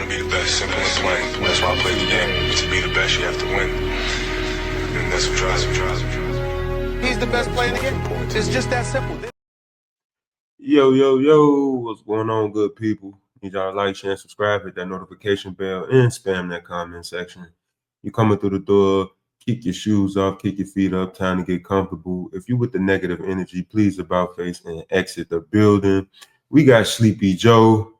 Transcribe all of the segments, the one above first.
to be the best, simple and plain. That's why I play the game. To be the best, you have to win. And that's what drives me. He's the best player in the game. It's just that simple. Yo, what's going on, good people? Need y'all to like, share, and subscribe, hit that notification bell, and spam that comment section. You coming through the door, kick your shoes off, kick your feet up, time to get comfortable. If you with the negative energy, please about face and exit the building. We got Sleepy Joe.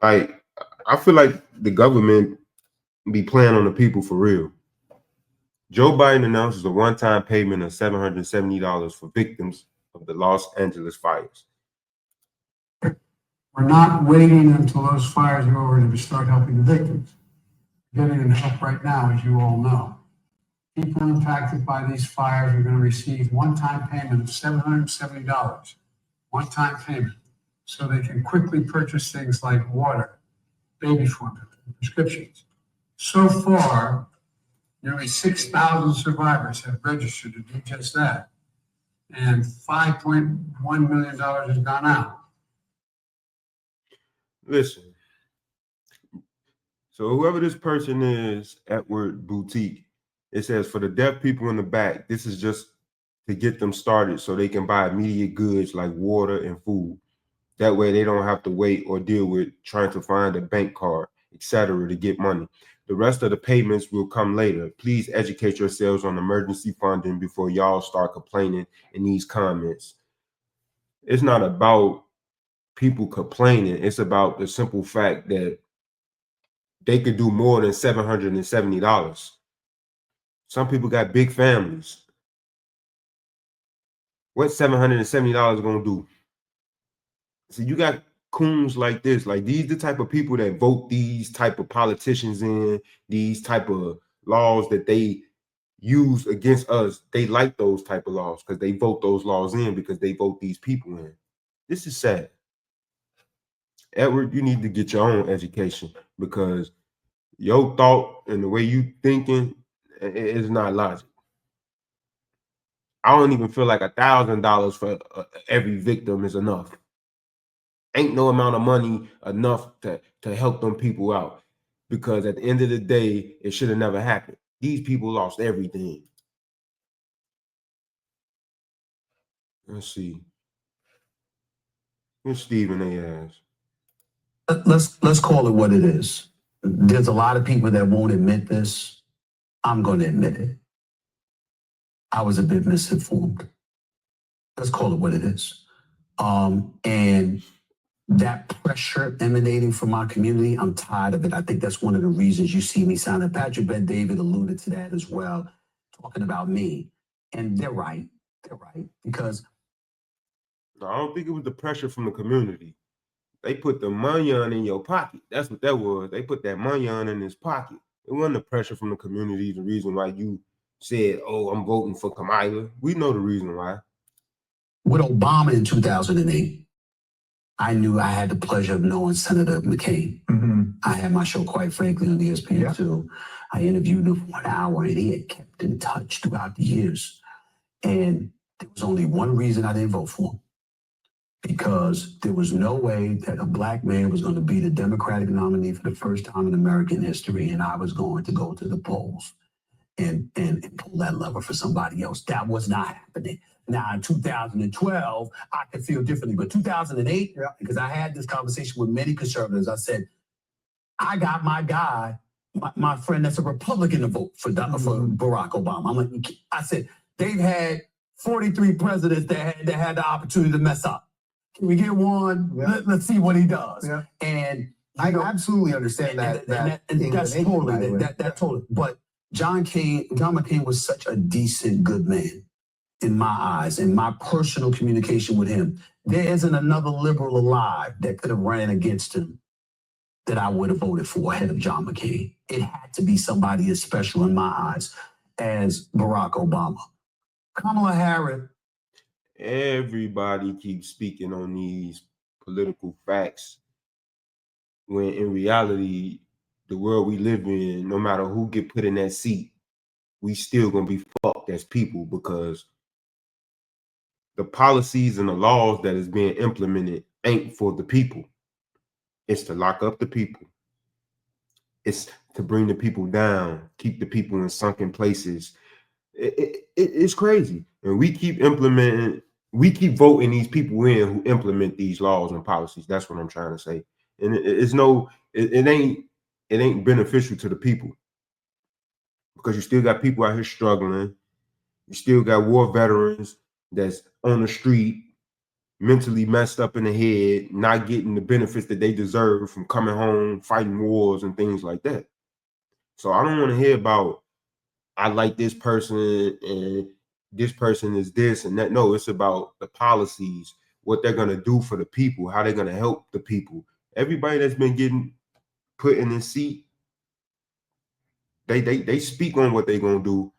Like, I feel like the government be playing on the people for real. Joe Biden announces a one-time payment of $770 for victims of the Los Angeles fires. We're not waiting until those fires are over to start helping the victims. We're getting them help right now, as you all know. People impacted by these fires are going to receive one-time payment of $770, one-time payment, so they can quickly purchase things like water, baby formula, prescriptions. So far, nearly 6,000 survivors have registered to do just that, and $5.1 million has gone out. Listen, so whoever this person is, Edward Boutique, it says for the deaf people in the back, this is just to get them started so they can buy immediate goods like water and food. That way they don't have to wait or deal with trying to find a bank card, etc. to get money. The rest of the payments will come later. Please educate yourselves on emergency funding before y'all start complaining in these comments. It's not about people complaining. It's about the simple fact that they could do more than $770. Some people got big families. What's $770 gonna do? So you got coons like this, like these the type of people that vote these type of politicians in, these type of laws that they use against us. They like those type of laws because they vote those laws in because they vote these people in. This is sad. Edward, you need to get your own education because your thought and the way you thinking is not logic. I don't even feel like $1,000 for every victim is enough. Ain't no amount of money enough to help them people out because at the end of the day, it should have never happened. These people lost everything. Let's see. Where's Stephen A.S.? Let's call it what it is. There's a lot of people that won't admit this. I'm going to admit it. I was a bit misinformed. Let's call it what it is. And that pressure emanating from my community, I'm tired of it. I think that's one of the reasons you see me signing. Patrick Ben David alluded to that as well, talking about me. And they're right. They're right. Because no, I don't think it was the pressure from the community. They put the money on in your pocket. That's what that was. They put that money on in his pocket. It wasn't the pressure from the community, the reason why you said, oh, I'm voting for Kamala. We know the reason why. With Obama in 2008, I knew I had the pleasure of knowing Senator McCain. Mm-hmm. I had my show, quite frankly, on ESPN2. I interviewed him for 1 hour, and he had kept in touch throughout the years. And there was only one reason I didn't vote for him. Because there was no way that a black man was going to be the Democratic nominee for the first time in American history, and I was going to go to the polls and pull that lever for somebody else. That was not happening. Now, in 2012, I could feel differently, but 2008, because I had this conversation with many conservatives, I said, I got my guy, my friend that's a Republican to vote for Barack Obama. I'm like, I said, they've had 43 presidents that had the opportunity to mess up. Can we get one? Yeah. Let's see what he does. Yeah. And I absolutely understand that. That's totally that totally. But John McCain was such a decent, good man in my eyes, in my personal communication with him. There isn't another liberal alive that could have ran against him that I would have voted for ahead of John McCain. It had to be somebody as special in my eyes as Barack Obama. Kamala Harris. Everybody keeps speaking on these political facts when in reality, the world we live in, no matter who get put in that seat, we still gonna be fucked as people because the policies and the laws that is being implemented ain't for the people. It's to lock up the people. It's to bring the people down, keep the people in sunken places. It's crazy. And we keep voting these people in who implement these laws and policies. That's what I'm trying to say. And it ain't beneficial to the people, because you still got people out here struggling. You still got war veterans that's on the street, mentally messed up in the head, not getting the benefits that they deserve from coming home, fighting wars and things like that. So I don't want to hear about, I like this person and this person is this and that. No, it's about the policies, what they're going to do for the people, how they're going to help the people. Everybody that's been getting put in this seat, they speak on what they're going to do,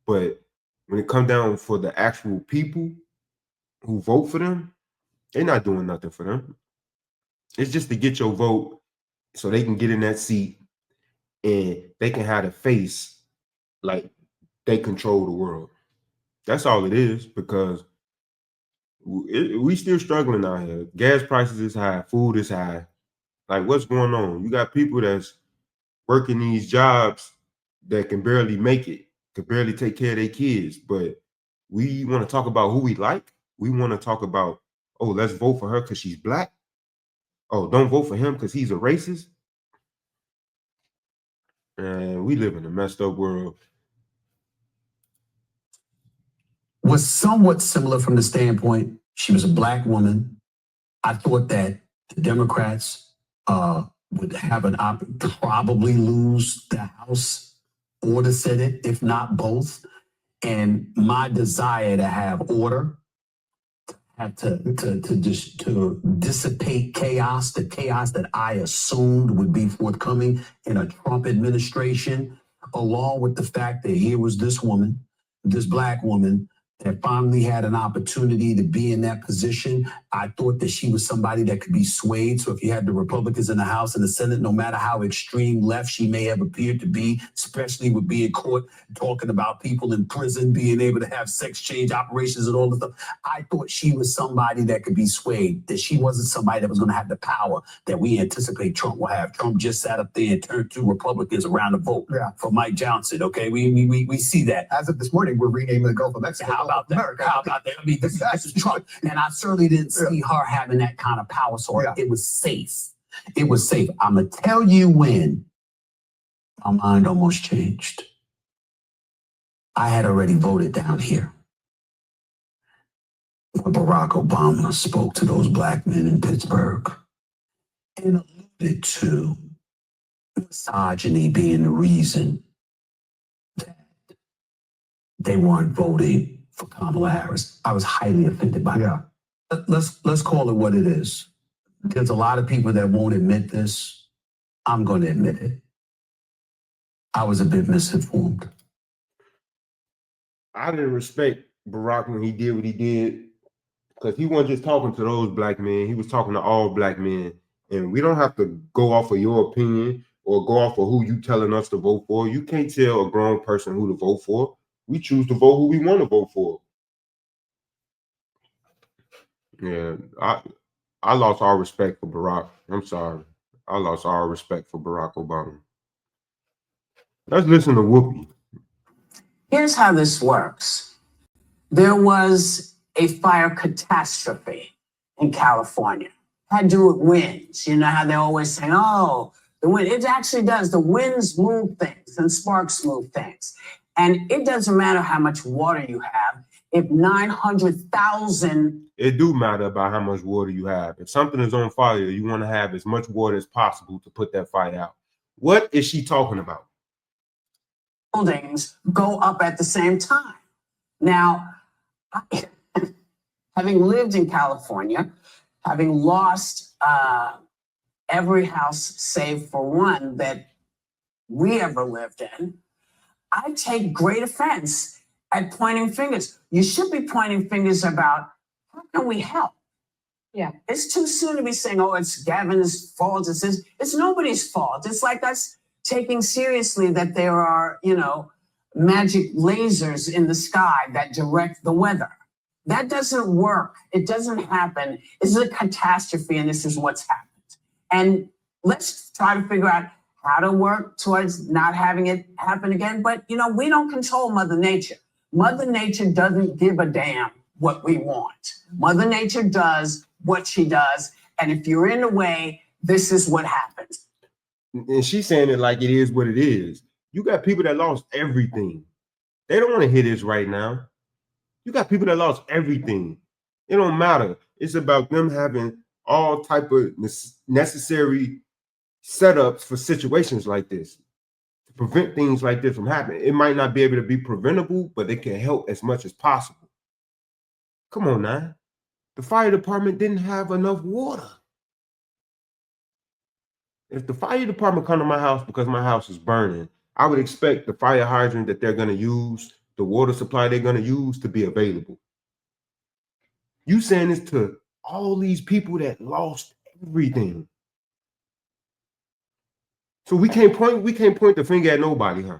but when it comes down for the actual people who vote for them, they're not doing nothing for them. It's just to get your vote so they can get in that seat and they can have a face like they control the world. That's all it is, because we still struggling out here. Gas prices is high, food is high. Like, what's going on? You got people that's working these jobs that can barely make it, can barely take care of their kids, but we want to talk about who we like. We want to talk about, oh, let's vote for her because she's black. Oh, don't vote for him because he's a racist. And we live in a messed up world. Was somewhat similar from the standpoint, she was a black woman. I thought that the Democrats would have probably lose the House or the Senate, if not both. And my desire to have order, to dissipate chaos, the chaos that I assumed would be forthcoming in a Trump administration, along with the fact that here was this woman, this black woman, that finally had an opportunity to be in that position. I thought that she was somebody that could be swayed. So if you had the Republicans in the House and the Senate, no matter how extreme left she may have appeared to be, especially with being caught talking about people in prison, being able to have sex change operations and all the stuff, I thought she was somebody that could be swayed, that she wasn't somebody that was going to have the power that we anticipate Trump will have. Trump just sat up there and turned two Republicans around to vote for Mike Johnson. Okay, we see that. As of this morning, we're renaming the Gulf of Mexico. How about that? America. How about that? I mean, this is Trump. And I certainly didn't see her having that kind of power. So it was safe. It was safe. I'm going to tell you when my mind almost changed. I had already voted down here when Barack Obama spoke to those black men in Pittsburgh and alluded to misogyny being the reason that they weren't voting for Kamala Harris. I was highly offended by that. Let's call it what it is. There's a lot of people that won't admit this. I'm going to admit it. I was a bit misinformed. I didn't respect Barack when he did what he did, because he wasn't just talking to those black men. He was talking to all black men. And we don't have to go off of your opinion or go off of who you telling us to vote for. You can't tell a grown person who to vote for. We choose to vote who we want to vote for. Yeah, I lost all respect for Barack. I'm sorry. I lost all respect for Barack Obama. Let's listen to Whoopi. Here's how this works. There was a fire catastrophe in California. Had to do with winds. You know how they always say, oh, the wind. It actually does. The winds move things and sparks move things. And it doesn't matter how much water you have. If 900,000... It do matter about how much water you have. If something is on fire, you want to have as much water as possible to put that fire out. What is she talking about? Buildings go up at the same time. Now, having lived in California, having lost every house save for one that we ever lived in, I take great offense at pointing fingers. You should be pointing fingers about how can we help? Yeah. It's too soon to be saying, oh, it's Gavin's fault. It's nobody's fault. It's like us taking seriously that there are, magic lasers in the sky that direct the weather. That doesn't work. It doesn't happen. This is a catastrophe, and this is what's happened. And let's try to figure out how to work towards not having it happen again. But, you know, we don't control Mother Nature. Mother Nature doesn't give a damn what we want. Mother Nature does what she does. And if you're in the way, this is what happens. And she's saying it like it is what it is. You got people that lost everything. They don't want to hear this right now. You got people that lost everything. It don't matter. It's about them having all type of necessary setups for situations like this to prevent things like this from happening. It might not be able to be preventable, but it can help as much as possible. Come on now. The fire department didn't have enough water. If the fire department come to my house because my house is burning, I would expect the fire hydrant that they're going to use, the water supply they're going to use, to be available. You saying this to all these people that lost everything. So we can't point the finger at nobody, huh?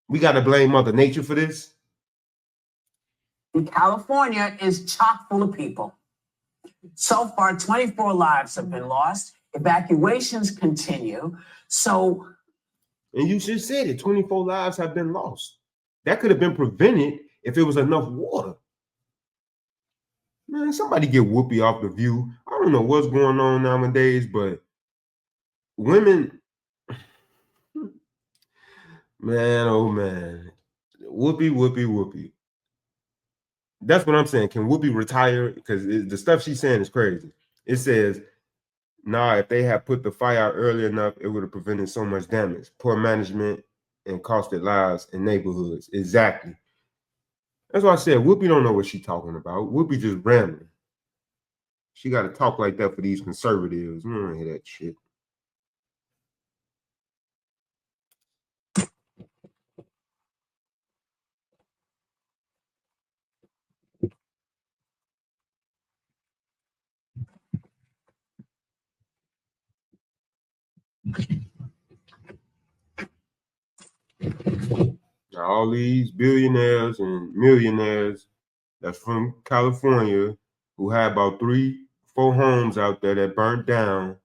We got to blame Mother Nature for this. And California is chock full of people. So far, 24 lives have been lost. Evacuations continue. So, and you just said it, 24 lives have been lost. That could have been prevented if it was enough water. Man, somebody get Whoopi off The View. I don't know what's going on nowadays, but women, man, oh man, Whoopi. That's what I'm saying. Can Whoopi retire? Because the stuff she's saying is crazy. It says, nah, if they had put the fire out early enough, it would have prevented so much damage. Poor management and costed lives in neighborhoods. Exactly. That's why I said Whoopi don't know what she's talking about. Whoopi just rambling. She got to talk like that for these conservatives. You don't hear that shit. Now, all these billionaires and millionaires that's from California who had about 3-4 homes out there that burnt down,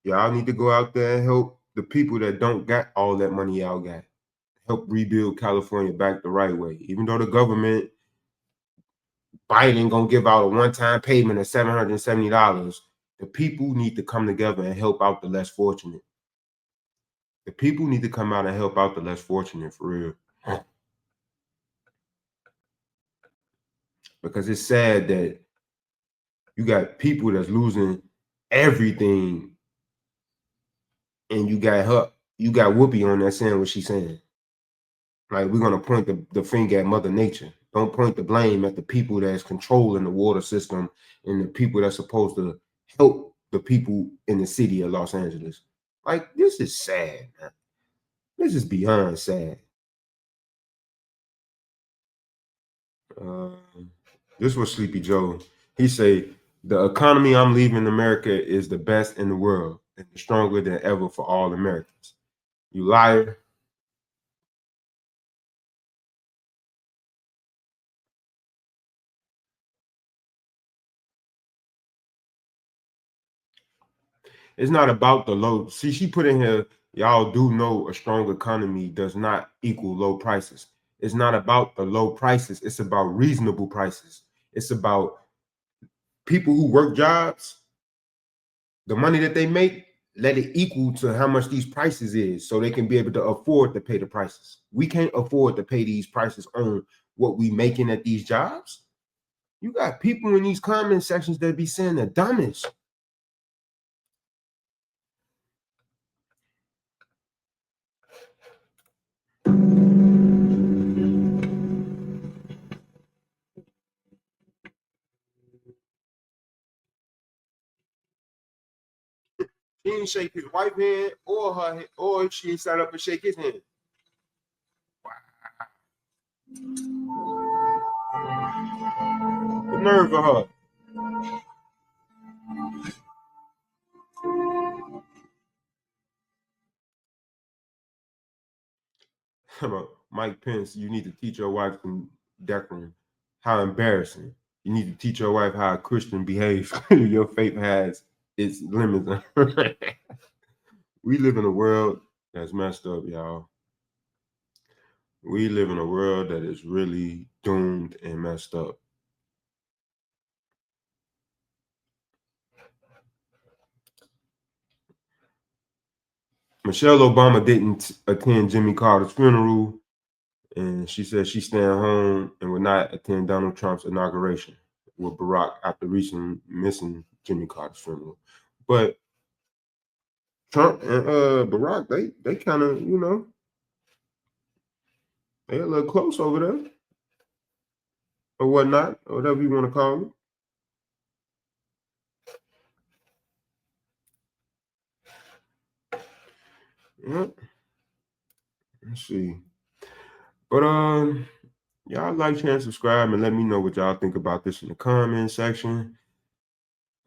y'all need to go out there and help the people that don't got all that money y'all got. Help rebuild California back the right way. Even though the government, Biden gonna give out a one-time payment of $770, the people need to come together and help out the less fortunate. The people need to come out and help out the less fortunate, for real. Because it's sad that you got people that's losing everything, and you got Whoopi on there saying what she's saying. Like, we're gonna point the finger at Mother Nature. Don't point the blame at the people that's controlling the water system and the people that's supposed to help the people in the city of Los Angeles. Like, this is sad, man. This is beyond sad. This was Sleepy Joe. He say, the economy I'm leaving America is the best in the world and stronger than ever for all Americans. You liar. It's not about the low. See, she put in here, y'all do know a strong economy does not equal low prices. It's not about the low prices. It's about reasonable prices. It's about people who work jobs, the money that they make, let it equal to how much these prices is so they can be able to afford to pay the prices. We can't afford to pay these prices on what we making at these jobs. You got people in these comment sections that be saying the dumbest. He didn't shake his wife hand or her hand, or she sat up and shake his hand. The nerve of her. Mike Pence, you need to teach your wife some decorum. How embarrassing. You need to teach your wife how a Christian behaves. Your faith has it's limits. We live in a world that's messed up, y'all. We live in a world that is really doomed and messed up. Michelle Obama didn't attend Jimmy Carter's funeral, and she said she's staying home and would not attend Donald Trump's inauguration with Barack after recently missing Jimmy Carter's funeral. But Trump and Barack, they kind of, you know, they a little close over there, or whatnot, or whatever you want to call it. Yep. Let's see. But y'all like, share, and subscribe, and let me know what y'all think about this in the comment section.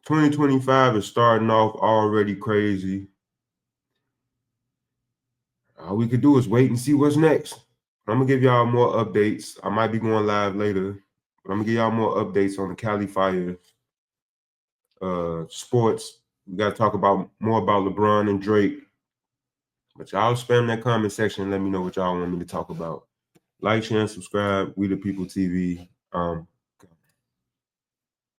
2025 is starting off already crazy. All we could do is wait and see what's next. I'm gonna give y'all more updates. I might be going live later, but I'm gonna give y'all more updates on the Cali Fire, sports. We gotta talk about more about LeBron and Drake. But y'all spam that comment section and let me know what y'all want me to talk about. Like, share, and subscribe. We the People TV.